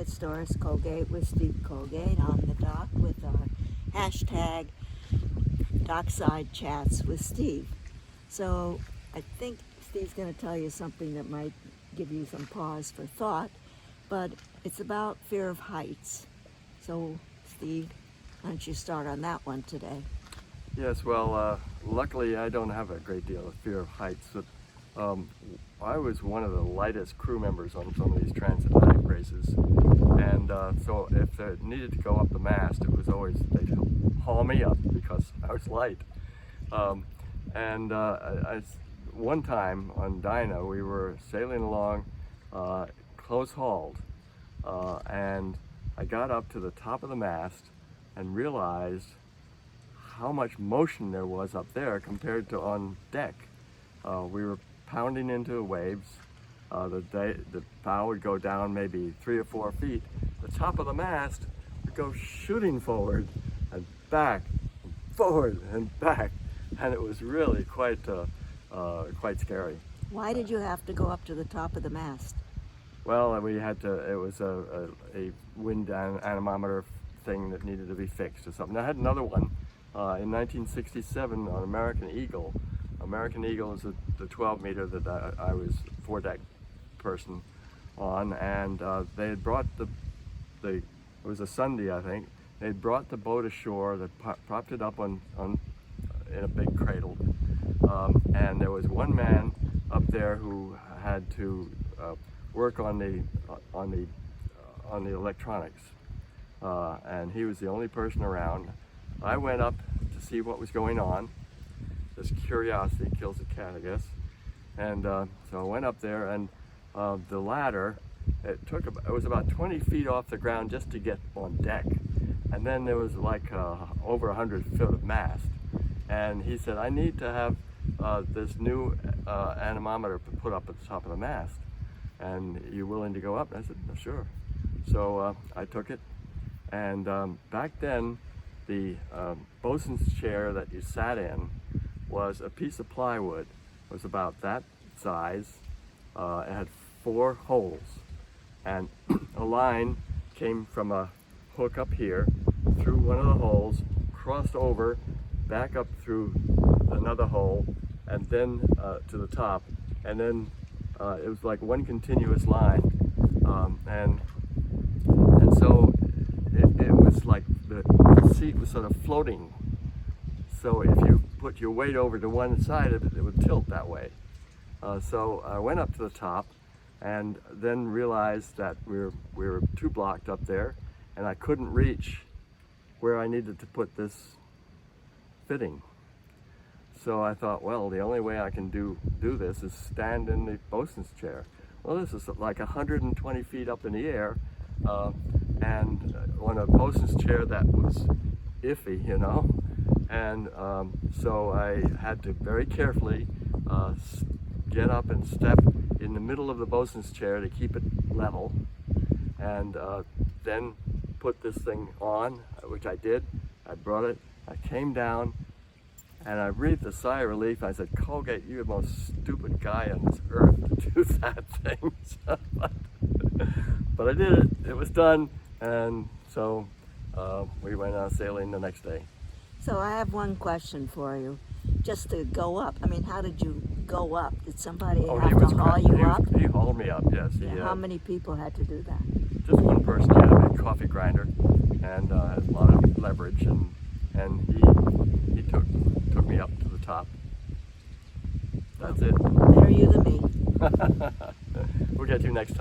it's Doris Colgate with Steve Colgate on the dock with our hashtag Dockside Chats with Steve. So I think Steve's going to tell you something that might give you some pause for thought, but it's about fear of heights. So Steve, why don't you start on that one today? Yes, well, luckily I don't have a great deal of fear of heights, but I was one of the lightest crew members on some of these transatlantic races, and so if they needed to go up the mast, it was always, they'd haul me up because I was light. One time on Dinah, we were sailing along close hauled, and I got up to the top of the mast and realized how much motion there was up there compared to on deck. We were pounding into waves. The bow would go down maybe 3 or 4 feet. The top of the mast would go shooting forward and back, and forward and back, and it was really quite scary. Why did you have to go up to the top of the mast? Well, we had to. It was a wind anemometer thing that needed to be fixed or something. I had another one in 1967 on American Eagle. American Eagle is the 12 meter that I was foredeck person on, and they had brought it was a Sunday, I think. They had brought the boat ashore, that propped it up in a big cradle, and there was one man up there who had to work on the electronics, and he was the only person around. I went up to see what was going on. This curiosity kills a cat, I guess. And so I went up there, and the ladder, it was about 20 feet off the ground just to get on deck. And then there was like over 100 foot of mast. And he said, I need to have this new anemometer put up at the top of the mast. And you willing to go up? And I said, no, sure. So I took it. And back then, the bosun's chair that you sat in was a piece of plywood. It was about that size. It had 4 holes, and a line came from a hook up here through one of the holes, crossed over, back up through another hole, and then to the top, and then it was like one continuous line, and so it was like the seat was sort of floating. So if you put your weight over to one side of it, it would tilt that way. So I went up to the top and then realized that we were too blocked up there, and I couldn't reach where I needed to put this fitting. So I thought, well, the only way I can do this is stand in the bosun's chair. Well, this is like 120 feet up in the air, and on a bosun's chair that was iffy, you know. And so I had to very carefully get up and step in the middle of the bosun's chair to keep it level, and then put this thing on, which I did. I brought it, I came down, and I breathed a sigh of relief. I said, Colgate, you're the most stupid guy on this earth to do that thing. But I did it, it was done, and so we went out sailing the next day. So I have one question for you. Just to go up, I mean, how did you go up? Did somebody have to haul you up? He hauled me up, yes. How many people had to do that? Just one person. He had a big coffee grinder and had a lot of leverage, and he took me up to the top. That's it. Better you than me. We'll get you next time.